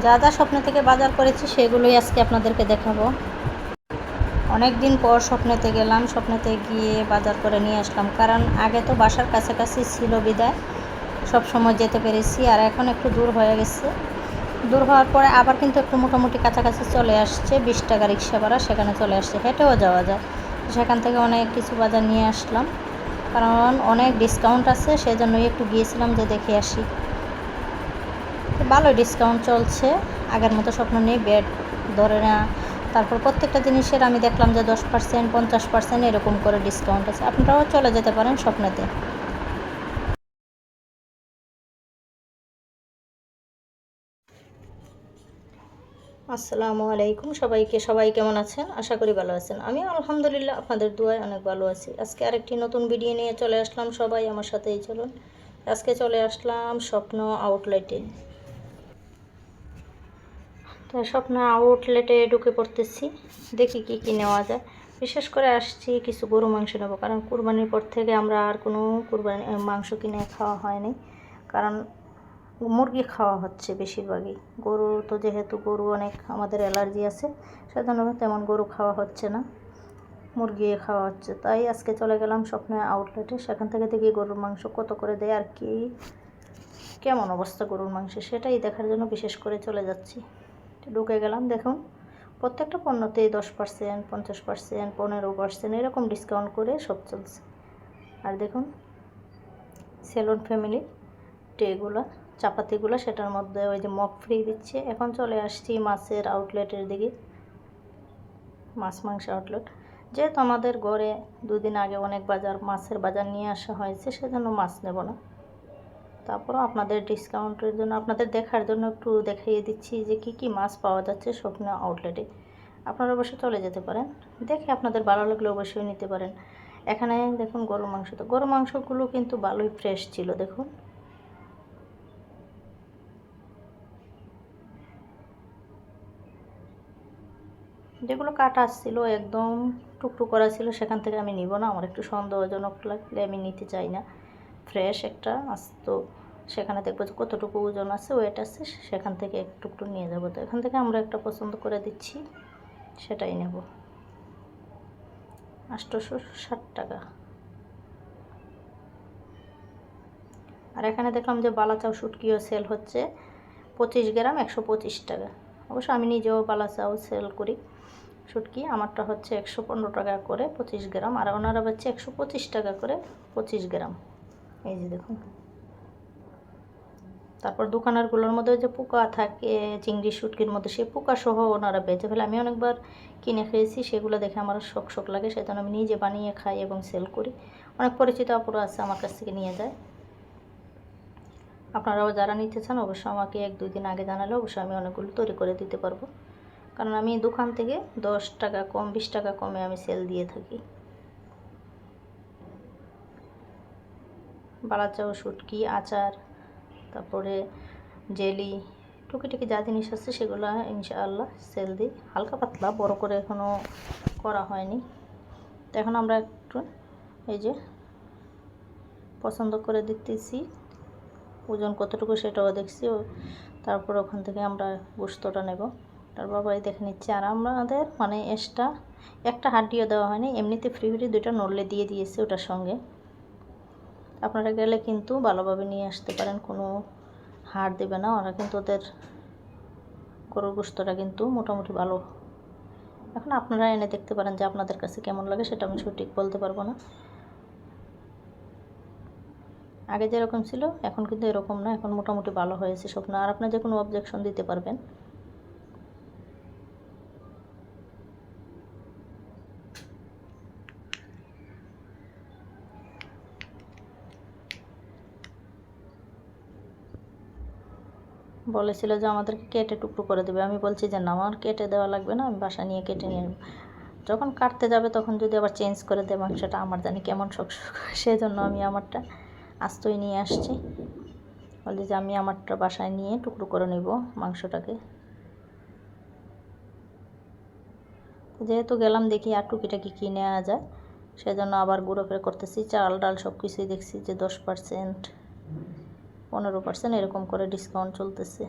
যা যা স্বপ্ন থেকে বাজার করেছি সেগুলোই আজকে আপনাদেরকে দেখাবো। অনেক দিন পর স্বপ্নেতে গেলাম, স্বপ্নেতে গিয়ে বাজার করে নিয়ে আসলাম। কারণ আগে তো বাসার কাছাকাছি ছিল বিদায় সব সময় যেতে পেরেছি, আর এখন একটু দূর হয়ে গেছে। দূর হওয়ার পরে আবার কিন্তু একটু মোটামুটি কাছাকাছি চলে আসছে, 20 টাকা রিক্সা ভাড়া, সেখানে চলে আসছে, হেঁটেও যাওয়া যায়। সেখান থেকে অনেক কিছু বাজার নিয়ে আসলাম, কারণ অনেক ডিসকাউন্ট আছে, সেজন্যই একটু গিয়েছিলাম যে দেখে আসি। ভালোই ডিসকাউন্ট চলছে, আগের মতো স্বপ্ন নেই, বেড ধরে না। তারপর প্রত্যেকটা জিনিসের আমি দেখলাম যে 10%, 50% এরকম করে ডিসকাউন্ট আছে। আপনারাও চলে যেতে পারেন স্বপ্নেতে। আসসালামু আলাইকুম সবাইকে। সবাই কেমন আছেন? আশা করি ভালো আছেন। আমি আলহামদুলিল্লাহ আপনাদের দোয়ায় অনেক ভালো আছি। আজকে আরেকটি নতুন ভিডিও নিয়ে চলে আসলাম, সবাই আমার সাথেই চলুন। আজকে চলে আসলাম স্বপ্ন আউটলেটে। তো স্বপ্ন আউটলেটে ঢুকে পড়তেছি, দেখি কি কি নেওয়া যায়। বিশেষ করে আসছি কিছু গরু মাংস নেব, কারণ কুরবানির পর থেকে আমরা আর কোনো মাংস কিনে খাওয়া হয়নি। কারণ মুরগি খাওয়া হচ্ছে বেশিরভাগই। গরু তো যেহেতু গরু অনেক আমাদের অ্যালার্জি আছে, সেজন্য তেমন গরু খাওয়া হচ্ছে না, মুরগি খাওয়া হচ্ছে। তাই আজকে চলে গেলাম স্বপ্ন আউটলেটে। সেখান থেকে দেখি গরুর মাংস কত করে দেয় আর কি কেমন অবস্থা গরুর মাংস, সেটাই দেখার জন্য বিশেষ করে চলে যাচ্ছি। ঢুকে গেলাম, দেখুন প্রত্যেকটা পণ্যতেই 10%, 50%, 15% এরকম ডিসকাউন্ট করে সব চলছে। আর দেখুন সেলুন ফ্যামিলি ট্রেগুলো, চাপাতিগুলো, সেটার মধ্যে ওই যে মগ ফ্রি দিচ্ছে। এখন চলে আসছি মাছের আউটলেটের দিকে, মাছ মাংস আউটলেট। যেহেতু আমাদের ঘরে দুদিন আগে অনেক মাছের বাজার নিয়ে আসা হয়েছে, সেজন্য মাছ নেব না। তারপরও আপনাদের ডিসকাউন্টের জন্য, আপনাদের দেখার জন্য একটু দেখিয়ে দিচ্ছি যে কি কি মাছ পাওয়া যাচ্ছে স্বপ্ন আউটলেটে। আপনারা অবশ্যই চলে যেতে পারেন, দেখে আপনাদের ভালো লাগলে অবশ্যই নিতে পারেন। এখানে দেখুন গরুর মাংস, তো গরুর মাংসগুলো কিন্তু ভালোই ফ্রেশ ছিল। দেখুন যেগুলো কাটা ছিল একদম টুকটুক করা ছিল, সেখান থেকে আমি নিব না, আমার একটু সন্দেহজনক লাগলে আমি নিতে চাই না। ফ্রেশ একটা আস্ত, সেখানে দেখবো যে কতটুকু ওজন আছে, ওয়েট আছে, সেখান থেকে একটু একটু নিয়ে যাবো। তো এখান থেকে আমরা একটা পছন্দ করে দিচ্ছি, সেটাই নেব। 860 টাকা। আর এখানে দেখলাম যে বালাচাও শুটকিও সেল হচ্ছে, 25 গ্রাম 125 টাকা। অবশ্য আমি নিজেও বালাচাও সেল করি, শুটকি আমারটা হচ্ছে 115 টাকা করে 25 গ্রাম, আর ওনারা হচ্ছে 125 টাকা করে 25 গ্রাম। এই যে দেখুন। তারপর দোকানেরগুলোর মধ্যে যে পোকা থাকে চিংড়ি শুটকির মধ্যে, সেই পোকা সহ ওনারা বেঁচে ফেলে। আমি অনেকবার কিনে খেয়েছি, সেগুলো দেখে আমার শখ শখ লাগে, সেজন্য আমি নিজে বানিয়ে খাই এবং সেল করি। অনেক পরিচিত আপুরা আছে, আমার কাছ থেকে নিয়ে যায়। আপনারাও যারা নিতে চান অবশ্যই আমাকে 1-2 দিন আগে জানালে অবশ্যই আমি অনেকগুলো তৈরি করে দিতে পারবো, কারণ আমি দোকান থেকে 10 টাকা কম, 20 টাকা কমে আমি সেল দিয়ে থাকি। বালাচাও, শুটকি, আচার, তারপরে জেলি, টুকিটাকি যা জিনিস আছে সেগুলো ইনশাআল্লাহ সেল দিই। হালকা পাতলা, বড় করে এখনও করা হয়নি। তো এখন আমরা একটু এই যে পছন্দ করে দিতেছি, ওজন কতটুকু সেটাও দেখছি। তারপর ওখান থেকে আমরা গোস্তটা নেব। তার বাবাই দেখে নিচ্ছে। আর আমাদের মানে এক্সট্রা একটা হাড্ডিও দেওয়া হয়নি, এমনিতে ফ্রি ফ্রি 2টা নড়লে দিয়ে দিয়েছে ওটার সঙ্গে। আপনারা গেলে কিন্তু ভালোভাবে নিয়ে আসতে পারেন, কোনো হাড় দেবে না ওরা, কিন্তু ওদের গরুর গোস্তটা কিন্তু মোটামুটি ভালো। এখন আপনারা এনে দেখতে পারেন যে আপনাদের কাছে কেমন লাগে, সেটা আমি সঠিক বলতে পারবো না। আগে যেরকম ছিল এখন কিন্তু এরকম না, এখন মোটামুটি ভালো হয়েছে স্বপ্ন। আর আপনার যে কোনো অবজেকশন দিতে পারবেন। বলেছিল যে আমাদেরকে কেটে টুকরো করে দেবে, আমি বলছি যে না, আমার কেটে দেওয়া লাগবে না, আমি বাসা নিয়ে কেটে নিয়ে নেব। যখন কাটতে যাবে তখন যদি আবার চেঞ্জ করে দেয় মাংসটা, আমার জানি কেমন শখ, সেজন্য আমি আমারটা আস্তই নিয়ে আসছি। বলছি যে আমি আমারটা বাসায় নিয়ে টুকরো করে নেব মাংসটাকে। যেহেতু গেলাম দেখি আর টুকিটাকি কী নেওয়া যায়, সেজন্য আবার ঘুরে করতেছি। চাল ডাল সব কিছুই দেখছি যে 10%, 15% এরকম করে ডিসকাউন্ট চলতেছে।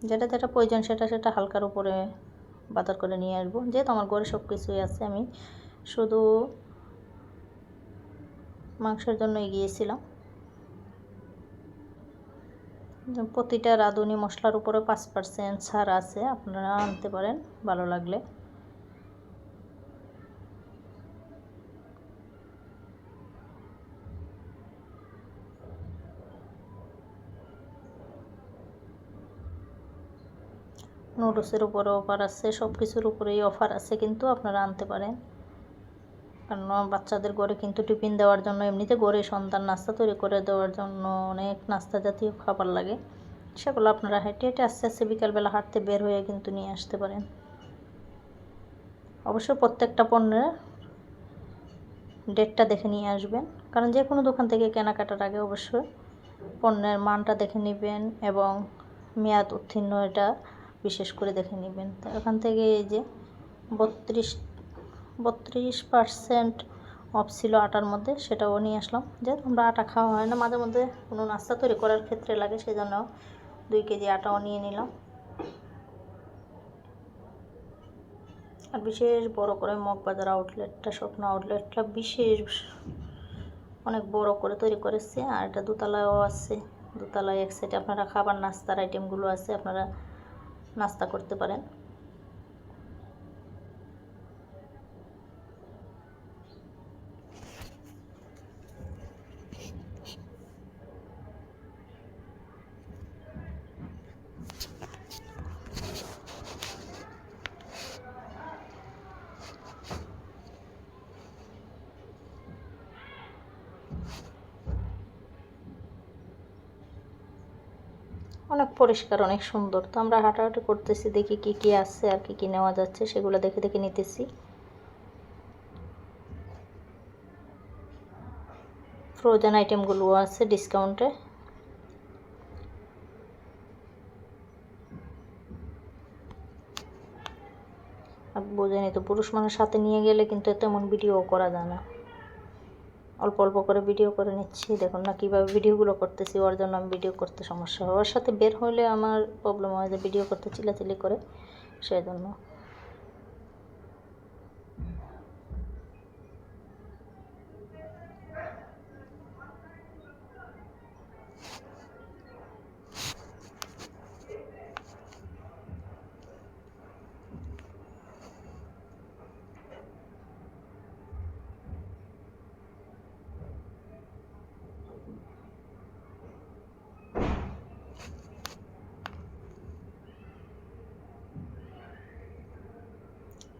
যেটা যেটা প্রয়োজন সেটা সেটা হালকার উপরে বাজার করে নিয়ে আসবো। যেহেতু আমার ঘরে সব কিছুই আছে, আমি শুধু মাংসের জন্যই গিয়েছিলাম। প্রতিটা রাঁধুনি মশলার উপরে 5% ছাড় আছে, আপনারা আনতে পারেন ভালো লাগলে। নুডলসের উপরে অফার আছে, সব কিছুর উপরেই অফার আছে, কিন্তু আপনারা আনতে পারেন। কারণ বাচ্চাদের ঘরে কিন্তু টিফিন দেওয়ার জন্য, এমনিতে ঘরে সন্তান নাস্তা তৈরি করে দেওয়ার জন্য অনেক নাস্তা জাতীয় খাবার লাগে, সেগুলো আপনারা হেঁটে হেঁটে আস্তে আস্তে বিকালবেলা হাঁটতে বের হয়ে কিন্তু নিয়ে আসতে পারেন। অবশ্যই প্রত্যেকটা পণ্যের ডেটটা দেখে নিয়ে আসবেন, কারণ যে কোনো দোকান থেকে কেনাকাটার আগে অবশ্যই পণ্যের মানটা দেখে নেবেন এবং মেয়াদ উত্তীর্ণ এটা বিশেষ করে দেখে নেবেন। তো এখান থেকে এই যে 32% অফ ছিল আটার মধ্যে, সেটাও নিয়ে আসলাম। যেহেতু আমরা আটা খাওয়া হয় না, মাঝে মধ্যে কোনো নাস্তা তৈরি করার ক্ষেত্রে লাগে, সেই জন্য 2 কেজি আটাও নিয়ে নিলাম। আর বিশেষ বড় করে মগবাজার আউটলেটটা, স্বপ্ন আউটলেটটা বিশেষ অনেক বড় করে তৈরি করেছে। আর এটা দোতলায়ও আছে, দোতলায় এক সাইডে আপনারা খাবার নাস্তার আইটেমগুলো আছে, আপনারা নাস্তা করতে পারেন। অনেক পরিষ্কার, অনেক সুন্দর। তো আমরা হাঁটাহাঁটি করতেছি, দেখি কি কি আছে আর কি কি নেওয়া যাচ্ছে, সেগুলো দেখে দেখে নিতেছি। ফ্রোজেন আইটেমগুলো আছে ডিসকাউন্টে। আর বোঝেনি তো, পুরুষ মানুষ সাথে নিয়ে গেলে কিন্তু তেমন ভিডিও করা যায় না, অল্প অল্প করে ভিডিও করে নিচ্ছি। দেখুন না কীভাবে ভিডিওগুলো করতেছি, ওর জন্য আমি ভিডিও করতে সমস্যা হয়। ওর সাথে বের হলে আমার প্রবলেম হয় যে ভিডিও করতে চিল্লাচিল্লি করে, সেই জন্য।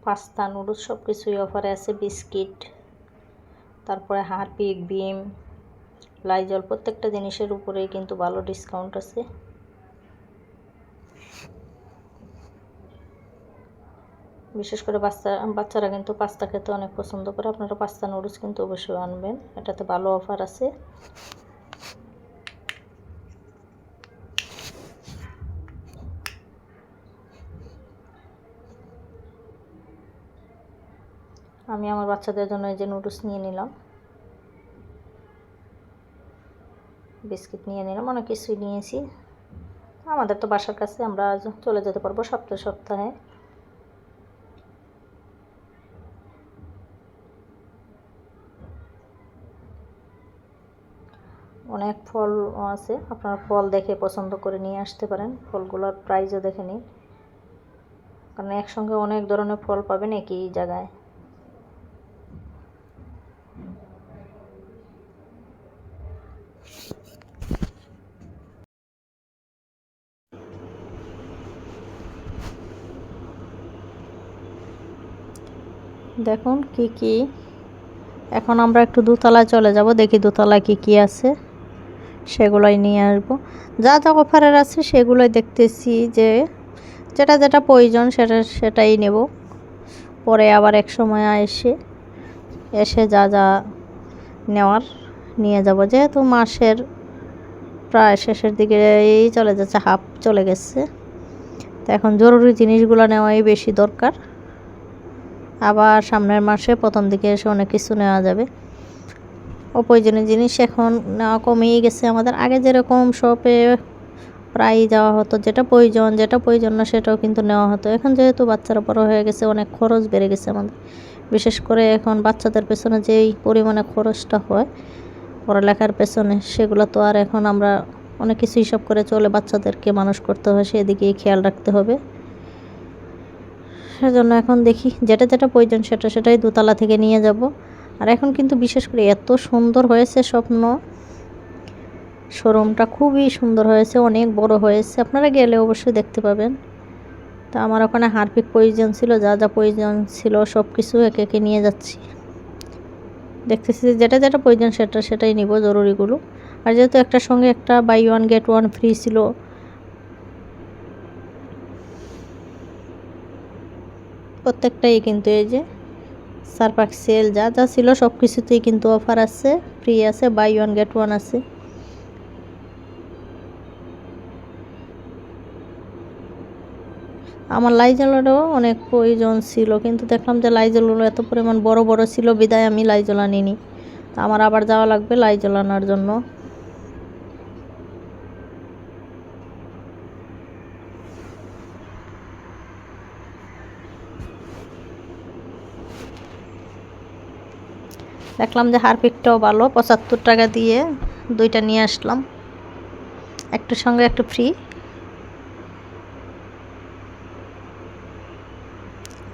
পাস্তা, নুডলস সব কিছুই অফারে আছে। বিস্কিট, তারপরে হারপিক, বিম, লাইজল, প্রত্যেকটা জিনিসের উপরেই কিন্তু ভালো ডিসকাউন্ট আছে। বিশেষ করে বাচ্চারা কিন্তু পাস্তা খেতে অনেক পছন্দ করে। আপনারা পাস্তা নুডলস কিন্তু অবশ্যই আনবেন, এটাতে ভালো অফার আছে। আমি আমার বাচ্চাদের জন্য এই যে নুডলস নিয়ে নিলাম, বিস্কিট নিয়ে নিলাম, অনেক কিছুই নিয়েছি। আমাদের তো বাসার কাছে, আমরা চলে যেতে পারবো সপ্তাহে সপ্তাহে। অনেক ফল আছে, আপনারা ফল দেখে পছন্দ করে নিয়ে আসতে পারেন। ফলগুলোর প্রাইসও দেখে নিন, কারণ একসঙ্গে অনেক ধরনের ফল পাবেন একই জায়গায়। দেখুন কি কি। এখন আমরা একটু দোতলায় চলে যাব, দেখি দোতলায় কি কি আছে, সেগুলোই নিয়ে আসবো। যা যা অফারের আছে সেগুলোই দেখতেছি, যে যেটা যেটা প্রয়োজন সেটাই নেব। পরে আবার এক সময় এসে যা যা নেওয়ার নিয়ে যাব। যেহেতু মাসের প্রায় শেষের দিকে চলে যাচ্ছে, হাফ চলে গেছে, তো এখন জরুরি জিনিসগুলো নেওয়াই বেশি দরকার। আবার সামনের মাসে প্রথম দিকে এসে অনেক কিছু নেওয়া যাবে। অপ্রয়োজনীয় জিনিস এখন নেওয়া কমেই গেছে আমাদের। আগে যেরকম শপে প্রায়ই যাওয়া হতো, যেটা প্রয়োজন না সেটাও কিন্তু নেওয়া হতো। এখন যেহেতু বাচ্চারা বড় হয়ে গেছে, অনেক খরচ বেড়ে গেছে আমাদের, বিশেষ করে এখন বাচ্চাদের পেছনে যেই পরিমাণে খরচটা হয় পড়ালেখার পেছনে, সেগুলো তো আর এখন আমরা অনেক কিছু হিসাব করে চলে বাচ্চাদেরকে মানুষ করতে হয়, সেদিকেই খেয়াল রাখতে হবে। সেজন্য এখন দেখি যেটা প্রয়োজন সেটাই দোতলা থেকে নিয়ে যাব। আর এখন কিন্তু বিশেষ করে এত সুন্দর হয়েছে স্বপ্ন শোরুমটা, খুবই সুন্দর হয়েছে, অনেক বড় হয়েছে, আপনারা গেলে অবশ্যই দেখতে পাবেন। তা আমার ওখানে হারপিক প্রয়োজন ছিল, যা প্রয়োজন ছিল সব কিছু একে একে নিয়ে যাচ্ছি। দেখতেছি যেটা প্রয়োজন সেটাই নিব, জরুরিগুলো। আর যেহেতু একটার সঙ্গে একটা buy one get one free ছিল, প্রত্যেকটাই কিন্তু এই যে সারপাক সেল যা ছিল সব কিছুতেই কিন্তু অফার আছে, ফ্রি আছে, বাই ওয়ান গেট ওয়ান আছে। আমার লাইজলেরও অনেক প্রয়োজন ছিল, কিন্তু দেখলাম যে লাইজলগুলো এত পরিমাণ বড় বড় ছিল, বিদায় আমি লাইজল আনিনি। আমার আবার যাওয়া লাগবে লাইজল আনার জন্য। দেখলাম যে হারপিকটাও ভালো, 75 টাকা দিয়ে দুইটা নিয়ে আসলাম, একটার সঙ্গে একটা ফ্রি।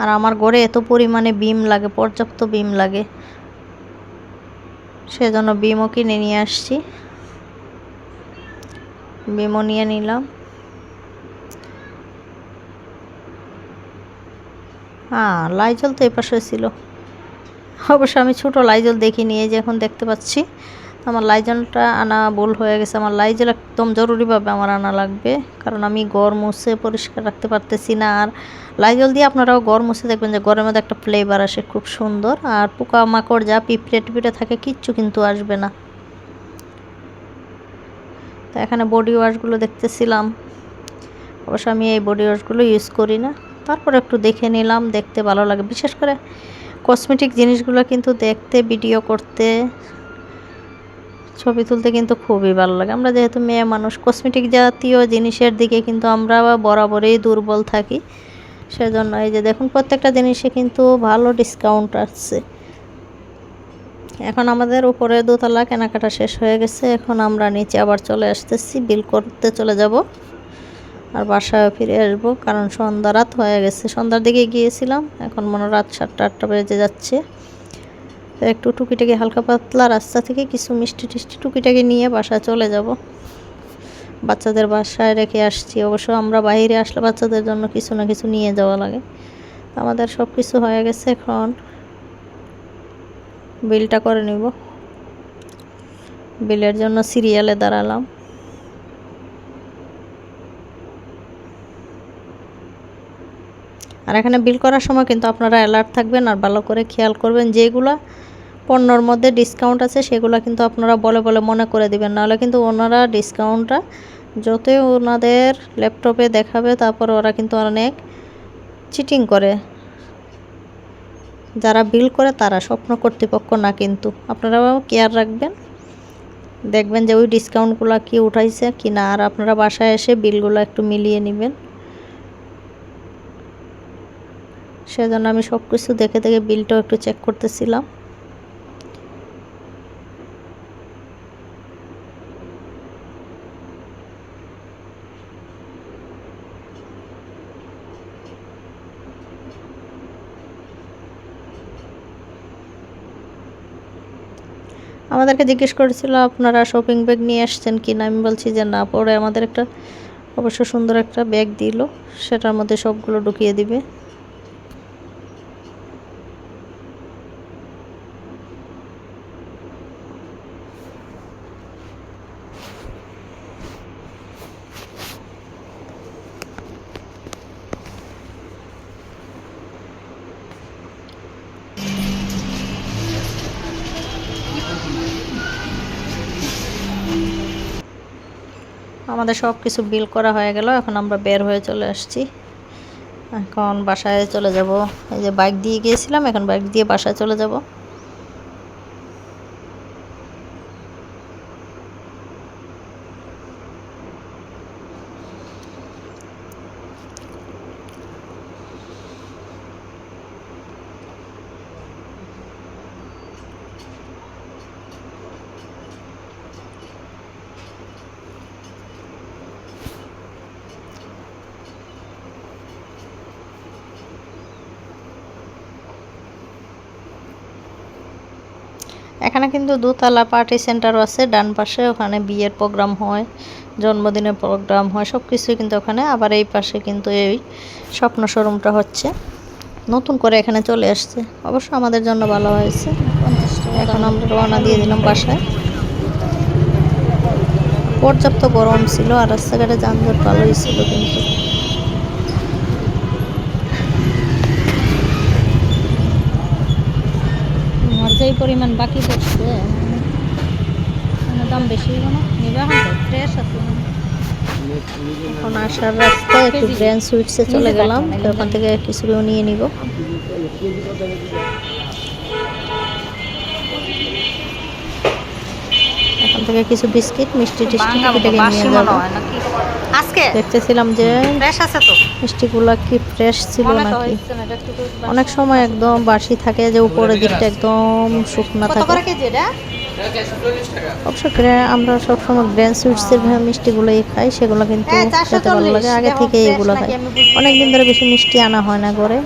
আর আমার ঘরে এত পরিমাণে বিম লাগে, পর্যাপ্ত বিম লাগে, সেজন্য বিমও কিনে নিয়ে আসছি, বিমও নিয়ে নিলাম। হ্যাঁ, লাইজল তো এই পাশে ছিল, অবশ্য আমি ছোটো লাইজল দেখিনি, এই যে এখন দেখতে পাচ্ছি। আমার লাইজলটা আনা ভুল হয়ে গেছে, আমার লাইজল একদম জরুরিভাবে আমার আনা লাগবে, কারণ আমি ঘর মুছে পরিষ্কার রাখতে পারতেছি না। আর লাইজল দিয়ে আপনারাও ঘর মুছে দেখবেন যে ঘরের মধ্যে একটা ফ্লেভার আসে, খুব সুন্দর। আর পোকামাকড় যা পিঁপড়ে টিপড়ে থাকে কিচ্ছু কিন্তু আসবে না। তো এখানে বডি ওয়াশগুলো দেখতেছিলাম, অবশ্য আমি এই বডি ওয়াশগুলো ইউজ করি না, তারপর একটু দেখে নিলাম, দেখতে ভালো লাগে। বিশেষ করে কসমেটিক জিনিসগুলো কিন্তু দেখতে, ভিডিও করতে, ছবি তুলতে কিন্তু খুবই ভালো লাগে। আমরা যেহেতু মেয়ে মানুষ, কসমেটিক জাতীয় জিনিসের দিকে কিন্তু আমরা বরাবরই দুর্বল থাকি, সেজন্য এই যে দেখুন প্রত্যেকটা জিনিসে কিন্তু ভালো ডিসকাউন্ট আসছে। এখন আমাদের উপরে দোতলা কেনাকাটা শেষ হয়ে গেছে, এখন আমরা নিচে আবার চলে আসতেছি, বিল করতে চলে যাব আর বাসায় ফিরে আসবো, কারণ সন্ধ্যা রাত হয়ে গেছে। সন্ধ্যার দিকে গিয়েছিলাম, এখন মনে রাত 7টা-8টা বেজে যাচ্ছে। তো একটু টুকিটাকি হালকা পাতলা রাস্তা থেকে কিছু মিষ্টি টিষ্টি টুকিটাকি নিয়ে বাসায় চলে যাব। বাচ্চাদের বাসায় রেখে আসছি, অবশ্য আমরা বাইরে আসলে বাচ্চাদের জন্য কিছু না কিছু নিয়ে যাওয়া লাগে। আমাদের সব কিছু হয়ে গেছে, এখন বিলটা করে নিব। বিলের জন্য সিরিয়ালে দাঁড়ালাম। আর এখানে বিল করার সময় কিন্তু আপনারা অ্যালার্ট থাকবেন আর ভালো করে খেয়াল করবেন, যেগুলো পণ্যর মধ্যে ডিসকাউন্ট আছে সেগুলো কিন্তু আপনারা বলে বলে মনে করে দিবেন, নাহলে কিন্তু ওনারা ডিসকাউন্টটা যতই ওনাদের ল্যাপটপে দেখাবে, তারপর ওরা কিন্তু অনেক চিটিং করে। যারা বিল করে তারা, স্বপ্ন কর্তৃপক্ষ না। কিন্তু আপনারাও কেয়ার রাখবেন, দেখবেন যে ওই ডিসকাউন্টগুলো কি উঠাইছে কি না। আর আপনারা বাসায় এসে বিলগুলো একটু মিলিয়ে নেবেন। সেজন্য আমি সব কিছু দেখে দেখে বিলটাও একটু চেক করতেছিলাম। আমাদেরকে জিজ্ঞেস করেছিল আপনারা শপিং ব্যাগ নিয়ে আসছেন কি না, আমি বলছি যে না। পরে আমাদের একটা অবশ্য সুন্দর একটা ব্যাগ দিল, সেটার মধ্যে সবগুলো ঢুকিয়ে দিবে। আমাদের সব কিছু বিল করা হয়ে গেল, এখন আমরা বের হয়ে চলে আসছি। এখন বাসায় চলে যাব। এই যে বাইক দিয়ে গিয়েছিলাম, এখন বাইক দিয়ে বাসায় চলে যাব। এখানে কিন্তু দোতলা পার্টি সেন্টারও আছে ডান পাশে, ওখানে বিয়ের প্রোগ্রাম হয়, জন্মদিনের প্রোগ্রাম হয়, সব কিছুই কিন্তু ওখানে। আবার এই পাশে কিন্তু এই স্বপ্ন শোরুমটা হচ্ছে, নতুন করে এখানে চলে আসছে, অবশ্য আমাদের জন্য ভালো হয়েছে। এখন আমরা রওনা দিয়ে দিলাম বাসায়। পর্যাপ্ত গরম ছিল আর রাস্তাঘাটে যানজট ভালোই ছিল কিন্তু। আমার যেই পরিমাণ বাকি পড়ছে দাম বেশি হইব না, নিবে এখন তো ফ্রেশ আছে। এখন আসার রাস্তায় একটু গ্র্যান্ড সুইটসে চলে গেলাম, তো ওখান থেকে কিছু নিয়ে নিব। এখান থেকে কিছু বিস্কিট মিষ্টি টিষ্টি টুকিটাকি নিয়ে যাবো। আজকে দেখতেছিলাম যে ফ্রেশ আছে তো, মিষ্টিগুলো কি ফ্রেশ ছিল নাকি। অনেক সময় একদম বাসি থাকে, যে উপরের দিকটা একদম শুকনা থাকে। অবশ্য আমরা সবসময় গ্র্যান্ড সুইটসের মিষ্টিগুলোই খাই, সেগুলো কিন্তু খেতে ভালো লাগে, আগে থেকে এগুলো খাই। অনেকদিন ধরে বেশি মিষ্টি আনা হয় না ঘরে,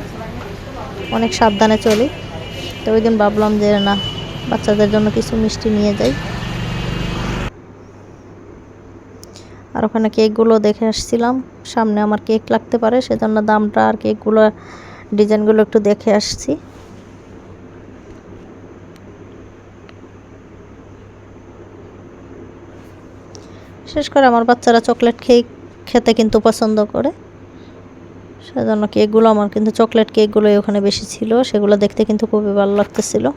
অনেক সাবধানে চলি। তো ওই দিন ভাবলাম যে না, বাচ্চাদের জন্য কিছু মিষ্টি নিয়ে যাই। আর ওখানে কেকগুলো দেখে আসছিলাম, সামনে আমার কেক লাগতে পারে, সেজন্য দামটা আর কেকগুলো ডিজাইনগুলো একটু দেখে আসছি। বিশেষ করে আমার বাচ্চারা চকলেট খেতে কিন্তু পছন্দ করে, সেজন্য কেকগুলো আমার কিন্তু চকলেট কেকগুলোই ওখানে বেশি ছিল, সেগুলো দেখতে কিন্তু খুবই ভালো লাগতেছিল।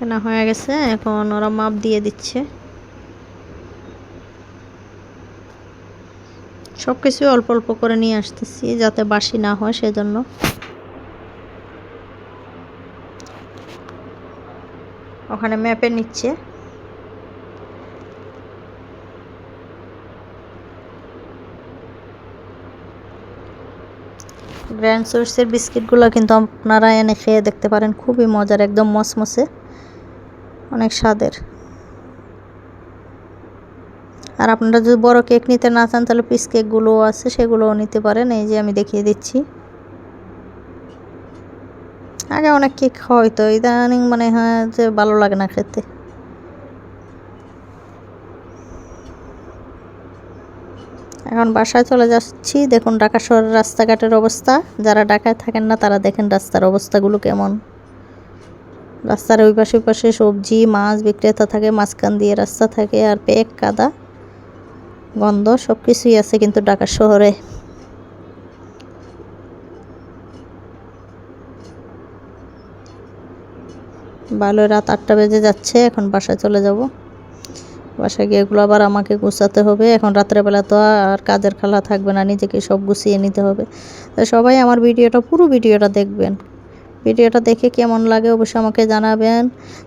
কেনা হয়ে গেছে, এখন ওরা মাপ দিয়ে দিচ্ছে। সব কিছুই অল্প অল্প করে নিয়ে আসতেছি যাতে বাসি না হয়, সেজন্য। ওখানে ম্যাপে নিচ্ছে। গ্র্যান্ড সুইটসের বিস্কিটগুলো কিন্তু আপনারা এনে খেয়ে দেখতে পারেন, খুবই মজার, একদম মসমসে, অনেক স্বাদের। আর আপনারা যদি বড় কেক নিতে না চান, তাহলে পিস কেকগুলোও আছে, সেগুলোও নিতে পারেন। এই যে আমি দেখিয়ে দিচ্ছি। আগে অনেক কেক খাওয়া হইতো, ইদানিং মানে হয় যে ভালো লাগে না খেতে। এখন বাসায় চলে যাচ্ছি। দেখুন ঢাকা শহরের রাস্তাঘাটের অবস্থা, যারা ঢাকায় থাকেন না তারা দেখেন রাস্তার অবস্থাগুলো কেমন। রাস্তার ওই পাশে সবজি মাছ বিক্রেতা থাকে, মাঝখান দিয়ে রাস্তা থাকে, আর পেক কাদা গন্ধ সব কিছুই আছে কিন্তু ঢাকা শহরে। ভালোই রাত 8টা বেজে যাচ্ছে, এখন বাসায় চলে যাব। বাসায় গিয়ে এগুলো আবার আমাকে গুছাতে হবে। এখন রাত্রেবেলা তো আর কাজের খালা থাকবে না, নিজেকে সব গুছিয়ে নিতে হবে। তো সবাই আমার পুরো ভিডিওটা দেখবেন। ভিডিওটা দেখে কেমন লাগে অবশ্যই আমাকে জানাবেন।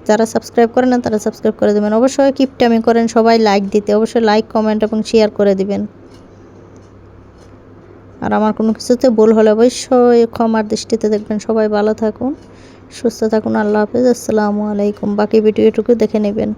যারা সাবস্ক্রাইব করেন না তারা সাবস্ক্রাইব করে দেবেন। অবশ্যই কিপটামি করেন সবাই লাইক দিতে, অবশ্যই লাইক কমেন্ট এবং শেয়ার করে দিবেন। আর আমার কোনো কিছুতে ভুল হলে অবশ্যই ক্ষমার দৃষ্টিতে দেখবেন। সবাই ভালো থাকুন, সুস্থ থাকুন। আল্লাহ হাফেজ, আসসালামু আলাইকুম। বাকি ভিডিওটুকু দেখে নেবেন।